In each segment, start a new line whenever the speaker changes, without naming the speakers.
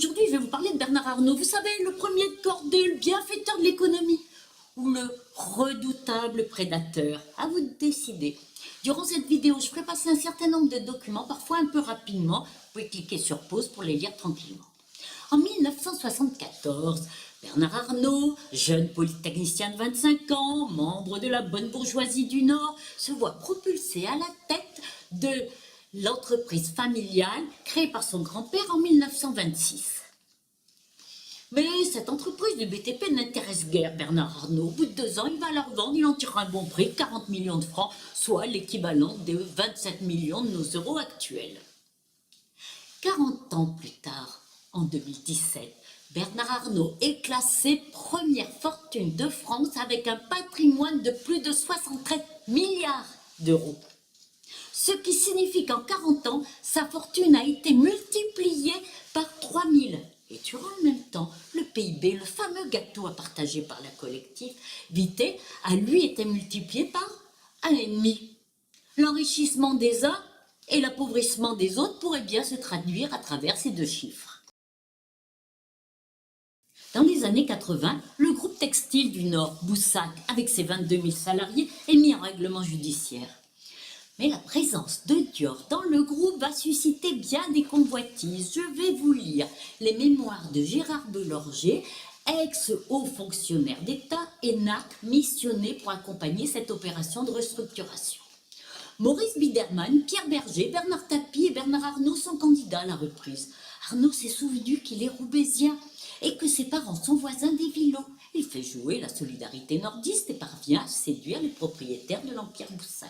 Aujourd'hui, je vais vous parler de Bernard Arnault. Vous savez, le premier de cordée, le bienfaiteur de l'économie ou le redoutable prédateur. À vous de décider. Durant cette vidéo, je ferai passer un certain nombre de documents, parfois un peu rapidement. Vous pouvez cliquer sur pause pour les lire tranquillement. En 1974, Bernard Arnault, jeune polytechnicien de 25 ans, membre de la bonne bourgeoisie du Nord, se voit propulsé à la tête de l'entreprise familiale créée par son grand-père en 1926. Mais cette entreprise du BTP n'intéresse guère Bernard Arnault. Au bout de 2 ans, il va la revendre, il en tirera un bon prix, 40 millions de francs, soit l'équivalent des 27 millions de nos euros actuels. 40 ans plus tard, en 2017, Bernard Arnault est classé première fortune de France avec un patrimoine de plus de 73 milliards d'euros. Ce qui signifie qu'en 40 ans, sa fortune a été multipliée par 3000. Et durant le même temps, le PIB, le fameux gâteau à partager par la collectivité, a lui été multiplié par 1,5. L'enrichissement des uns et l'appauvrissement des autres pourraient bien se traduire à travers ces deux chiffres. Dans les années 80, le groupe textile du Nord, Boussac, avec ses 22 000 salariés, est mis en règlement judiciaire. Mais la présence de Dior dans le groupe va susciter bien des convoitises. Je vais vous lire les mémoires de Gérard Delorger, ex-haut fonctionnaire d'État et NAC missionné pour accompagner cette opération de restructuration. Maurice Biderman, Pierre Berger, Bernard Tapie et Bernard Arnault sont candidats à la reprise. Arnault s'est souvenu qu'il est roubaisien et que ses parents sont voisins des Villot. Il fait jouer la solidarité nordiste et parvient à séduire les propriétaires de l'Empire Boussac.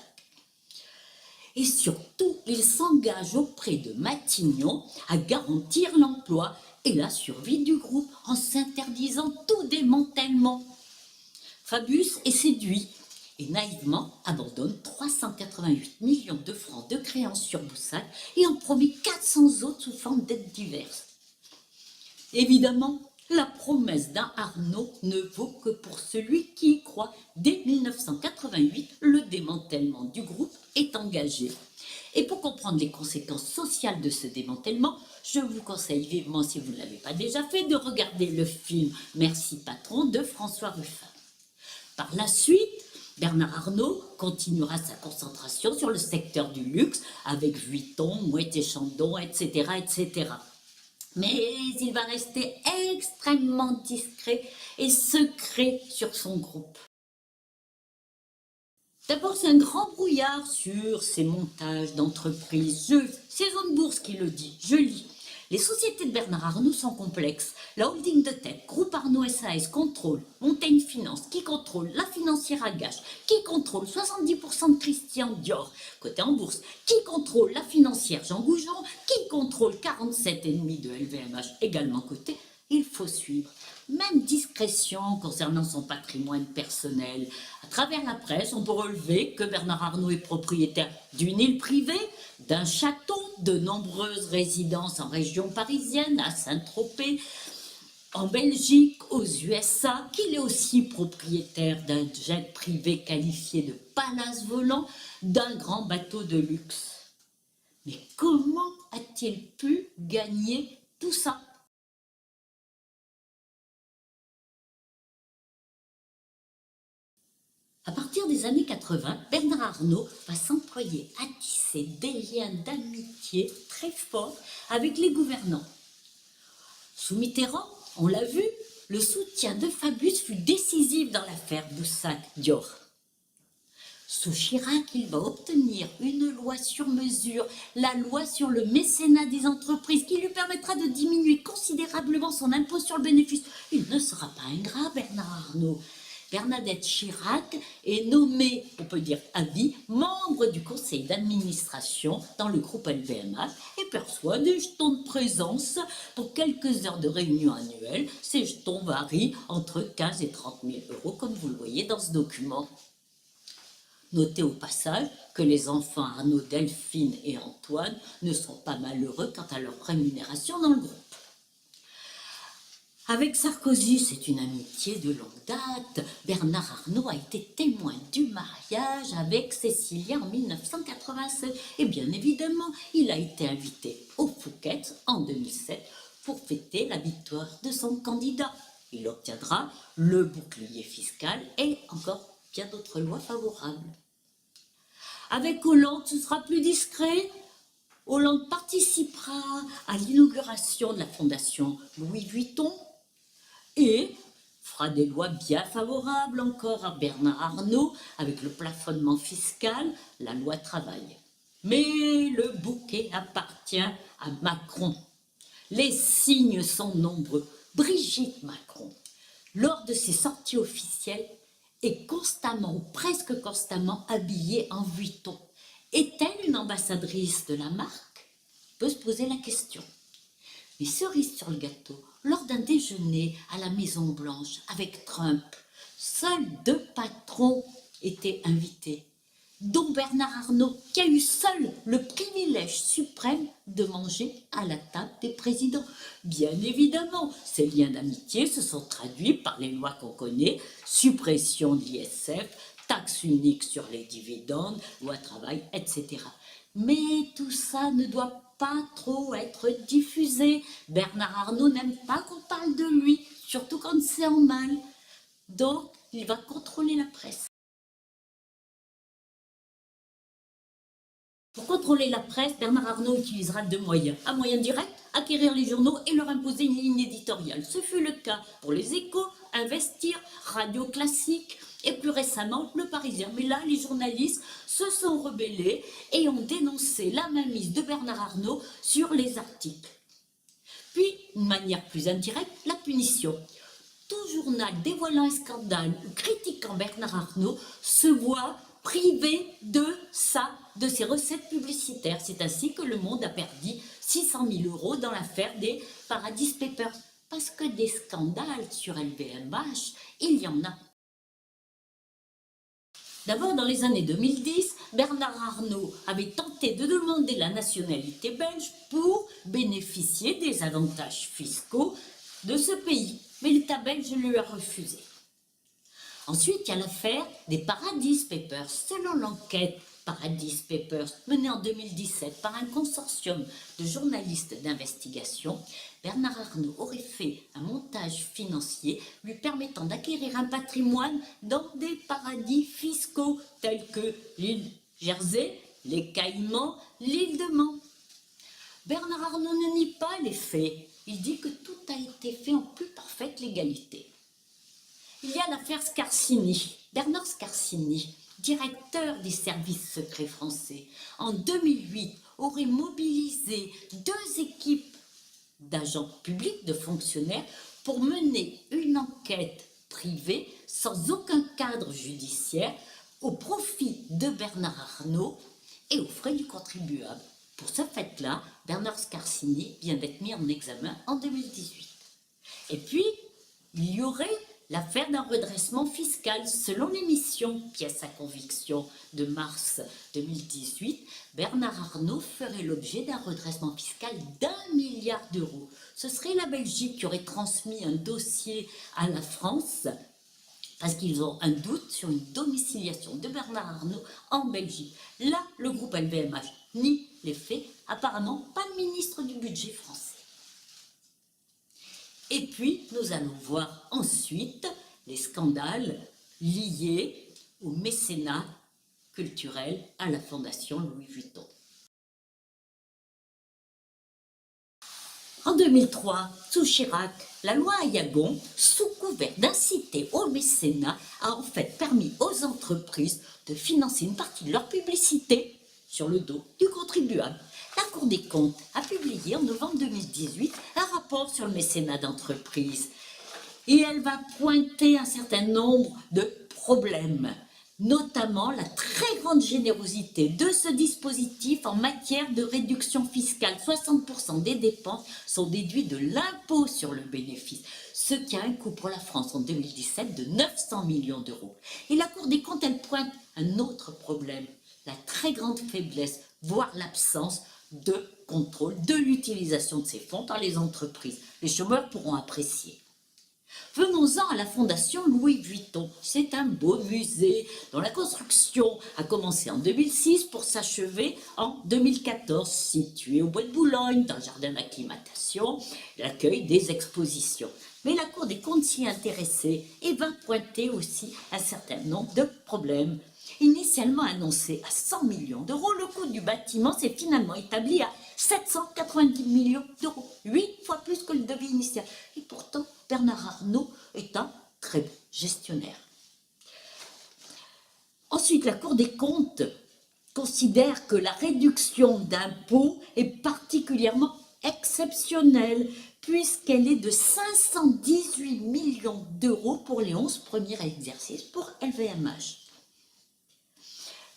Et surtout, il s'engage auprès de Matignon à garantir l'emploi et la survie du groupe en s'interdisant tout démantèlement. Fabius est séduit et naïvement abandonne 388 millions de francs de créances sur Boussac et en promet 400 autres sous forme d'aides diverses. Évidemment, la promesse d'un Arnault ne vaut que pour celui qui y croit. Dès 1988, le démantèlement du groupe est engagé. Et pour comprendre les conséquences sociales de ce démantèlement, je vous conseille vivement, si vous ne l'avez pas déjà fait, de regarder le film « Merci patron » de François Ruffin. Par la suite, Bernard Arnault continuera sa concentration sur le secteur du luxe avec Vuitton, Moët et Chandon, etc., etc. Mais il va rester extrêmement discret et secret sur son groupe. D'abord, c'est un grand brouillard sur ces montages d'entreprises. C'est Zone Bourse qui le dit, je lis. Les sociétés de Bernard Arnault sont complexes. La holding de tête, Groupe Arnault SAS, contrôle Montaigne Finance, qui contrôle la financière Agache, qui contrôle 70% de Christian Dior, côté en bourse, qui contrôle la financière Jean Goujon, qui contrôle 47,5% de LVMH, également côté. Il faut suivre. Même discrétion concernant son patrimoine personnel. À travers la presse, on peut relever que Bernard Arnault est propriétaire d'une île privée, d'un château, de nombreuses résidences en région parisienne, à Saint-Tropez, en Belgique, aux USA, qu'il est aussi propriétaire d'un jet privé qualifié de palace volant, d'un grand bateau de luxe. Mais comment a-t-il pu gagner tout ça ? À partir des années 80, Bernard Arnault va s'employer à tisser des liens d'amitié très forts avec les gouvernants. Sous Mitterrand, on l'a vu, le soutien de Fabius fut décisif dans l'affaire Boussac-Dior. Sous Chirac, il va obtenir une loi sur mesure, la loi sur le mécénat des entreprises, qui lui permettra de diminuer considérablement son impôt sur le bénéfice. Il ne sera pas ingrat, Bernard Arnault. Bernadette Chirac est nommée, on peut dire à vie, membre du conseil d'administration dans le groupe LVMH et perçoit des jetons de présence pour quelques heures de réunion annuelle. Ces jetons varient entre 15 et 30 000 euros, comme vous le voyez dans ce document. Notez au passage que les enfants Arnaud, Delphine et Antoine ne sont pas malheureux quant à leur rémunération dans le groupe. Avec Sarkozy, c'est une amitié de longue date. Bernard Arnault a été témoin du mariage avec Cécilia en 1996. Et bien évidemment, il a été invité au Phuket en 2007 pour fêter la victoire de son candidat. Il obtiendra le bouclier fiscal et encore bien d'autres lois favorables. Avec Hollande, ce sera plus discret. Hollande participera à l'inauguration de la fondation Louis Vuitton et fera des lois bien favorables encore à Bernard Arnault avec le plafonnement fiscal, la loi travail. Mais le bouquet appartient à Macron. Les signes sont nombreux. Brigitte Macron, lors de ses sorties officielles, est constamment ou presque constamment habillée en Vuitton. Est-elle une ambassadrice de la marque? On peut se poser la question. Mais cerise sur le gâteau, lors d'un déjeuner à la Maison Blanche avec Trump, seuls 2 patrons étaient invités, dont Bernard Arnault, qui a eu seul le privilège suprême de manger à la table des présidents. Bien évidemment, ces liens d'amitié se sont traduits par les lois qu'on connaît, suppression de l'ISF, taxe unique sur les dividendes, loi travail, etc. Mais tout ça ne doit pas trop être diffusé. Bernard Arnault n'aime pas qu'on parle de lui, surtout quand c'est en mal. Donc, il va contrôler la presse. Pour contrôler la presse, Bernard Arnault utilisera 2 moyens. Un moyen direct, acquérir les journaux et leur imposer une ligne éditoriale. Ce fut le cas pour les Échos, Investir, Radio Classique et plus récemment Le Parisien. Mais là, les journalistes se sont rebellés et ont dénoncé la mainmise de Bernard Arnault sur les articles. Puis, une manière plus indirecte, la punition. Tout journal dévoilant un scandale ou critiquant Bernard Arnault se voit privé de ses recettes publicitaires. C'est ainsi que Le Monde a perdu 600 000 € dans l'affaire des Paradise Papers. Parce que des scandales sur LVMH, il y en a. D'abord, dans les années 2010, Bernard Arnault avait tenté de demander la nationalité belge pour bénéficier des avantages fiscaux de ce pays. Mais l'État belge lui a refusé. Ensuite, il y a l'affaire des Paradise Papers. Selon l'enquête Paradise Papers, menée en 2017 par un consortium de journalistes d'investigation, Bernard Arnault aurait fait un montage financier lui permettant d'acquérir un patrimoine dans des paradis fiscaux tels que l'île Jersey, les Caïmans, l'île de Man. Bernard Arnault ne nie pas les faits. Il dit que tout a été fait en plus parfaite légalité. Il y a l'affaire Scarsini. Bernard Scarsini, directeur des services secrets français, en 2008 aurait mobilisé 2 équipes d'agents publics, de fonctionnaires, pour mener une enquête privée sans aucun cadre judiciaire au profit de Bernard Arnault et aux frais du contribuable. Pour ce fait-là, Bernard Scarsini vient d'être mis en examen en 2018. Et puis, il y aurait l'affaire d'un redressement fiscal. Selon l'émission Pièce à conviction de mars 2018, Bernard Arnault ferait l'objet d'un redressement fiscal d'1 milliard d'euros. Ce serait la Belgique qui aurait transmis un dossier à la France parce qu'ils ont un doute sur une domiciliation de Bernard Arnault en Belgique. Là, le groupe LVMH nie les faits. Apparemment, pas le ministre du budget français. Et puis, nous allons voir ensuite les scandales liés au mécénat culturel à la Fondation Louis Vuitton. En 2003, sous Chirac, la loi Aillagon, sous couvert d'inciter au mécénat, a en fait permis aux entreprises de financer une partie de leur publicité sur le dos du contribuable. La Cour des comptes a publié en novembre 2018 un rapport sur le mécénat d'entreprise et elle va pointer un certain nombre de problèmes, notamment la très grande générosité de ce dispositif en matière de réduction fiscale. 60% des dépenses sont déduites de l'impôt sur le bénéfice, ce qui a un coût pour la France en 2017 de 900 millions d'euros. Et la Cour des comptes, elle pointe un autre problème, la très grande faiblesse, voire l'absence de contrôle de l'utilisation de ces fonds par les entreprises. Les chômeurs pourront apprécier. Venons-en à la fondation Louis Vuitton. C'est un beau musée dont la construction a commencé en 2006 pour s'achever en 2014, situé au bois de Boulogne, dans le jardin d'acclimatation. Il accueille des expositions. Mais la Cour des comptes s'y est intéressée et va pointer aussi un certain nombre de problèmes. Initialement annoncé à 100 millions d'euros, le coût du bâtiment s'est finalement établi à 790 millions d'euros, 8 fois plus que le devis initial. Et pourtant, Bernard Arnault est un très bon gestionnaire. Ensuite, la Cour des comptes considère que la réduction d'impôts est particulièrement exceptionnelle puisqu'elle est de 518 millions d'euros pour les 11 premiers exercices pour LVMH.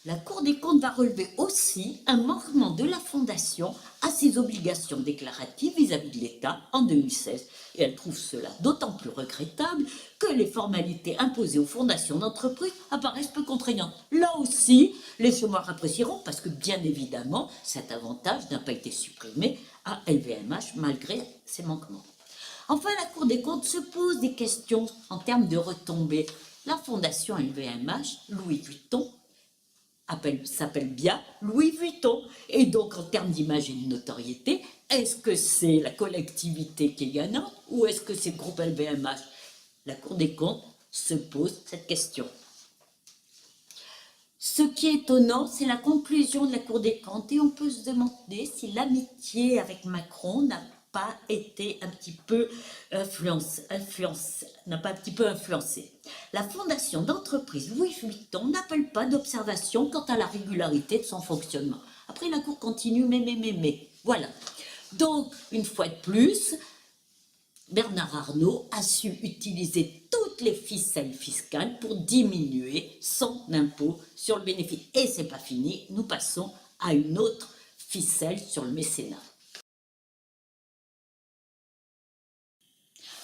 La Cour des comptes va relever aussi un manquement de la Fondation à ses obligations déclaratives vis-à-vis de l'État en 2016. Et elle trouve cela d'autant plus regrettable que les formalités imposées aux fondations d'entreprises apparaissent peu contraignantes. Là aussi, les chômeurs apprécieront parce que, bien évidemment, cet avantage n'a pas été supprimé à LVMH malgré ses manquements. Enfin, la Cour des comptes se pose des questions en termes de retombées. La Fondation LVMH, Louis Vuitton, s'appelle bien Louis Vuitton. Et donc, en termes d'image et de notoriété, est-ce que c'est la collectivité qui est gagnante ou est-ce que c'est le groupe LVMH? La Cour des comptes se pose cette question. Ce qui est étonnant, c'est la conclusion de la Cour des comptes et on peut se demander si l'amitié avec Macron n'a pas été un petit peu influencé. La fondation d'entreprise Louis Vuitton n'appelle pas d'observation quant à la régularité de son fonctionnement. Après, la Cour continue, mais. Voilà. Donc, une fois de plus, Bernard Arnault a su utiliser toutes les ficelles fiscales pour diminuer son impôt sur le bénéfice. Et c'est pas fini, nous passons à une autre ficelle sur le mécénat.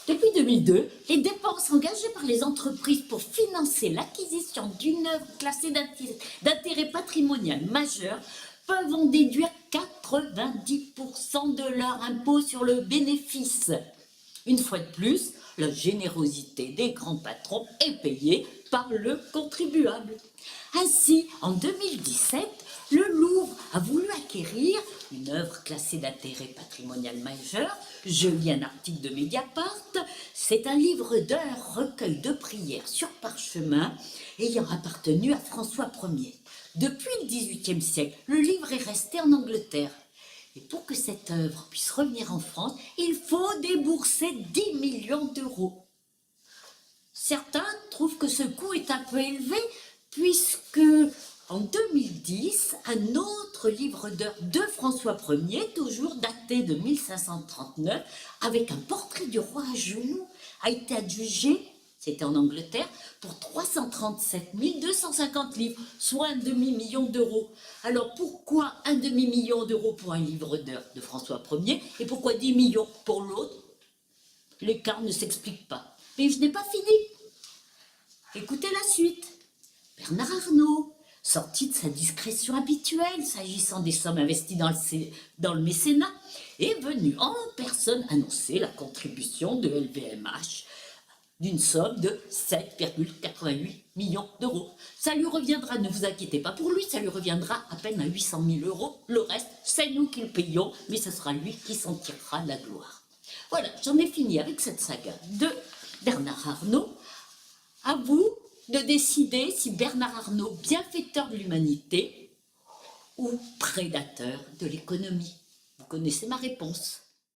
Depuis 2002, les dépenses engagées par les entreprises pour financer l'acquisition d'une œuvre classée d'intérêt patrimonial majeur peuvent en déduire 90% de leur impôt sur le bénéfice. Une fois de plus, la générosité des grands patrons est payée par le contribuable. Ainsi, en 2017, le Louvre a voulu acquérir une œuvre classée d'intérêt patrimonial majeur. Je lis un article de Mediapart. C'est un livre d'heures, recueil de prières sur parchemin ayant appartenu à François Ier. Depuis le XVIIIe siècle, le livre est resté en Angleterre. Et pour que cette œuvre puisse revenir en France, il faut débourser 10 millions d'euros. Certains trouvent que ce coût est un peu élevé, puisque en 2010, un autre livre d'heures de François Ier, toujours daté de 1539, avec un portrait du roi à genoux, a été adjugé, c'était en Angleterre, pour 337 250 livres, soit un demi-million d'euros. Alors pourquoi un demi-million d'euros pour un livre d'heures de François Ier et pourquoi 10 millions pour l'autre? L'écart ne s'explique pas. Mais je n'ai pas fini. Écoutez la suite. Bernard Arnault, sorti de sa discrétion habituelle s'agissant des sommes investies dans le mécénat, est venu en personne annoncer la contribution de LVMH d'une somme de 7,88 millions d'euros. Ça lui reviendra, ne vous inquiétez pas pour lui, ça lui reviendra à peine à 800 000 euros. Le reste, c'est nous qui le payons, mais ce sera lui qui s'en tirera la gloire. Voilà, j'en ai fini avec cette saga de Bernard Arnault. À vous de décider si Bernard Arnault, bienfaiteur de l'humanité ou prédateur de l'économie. Vous connaissez ma réponse.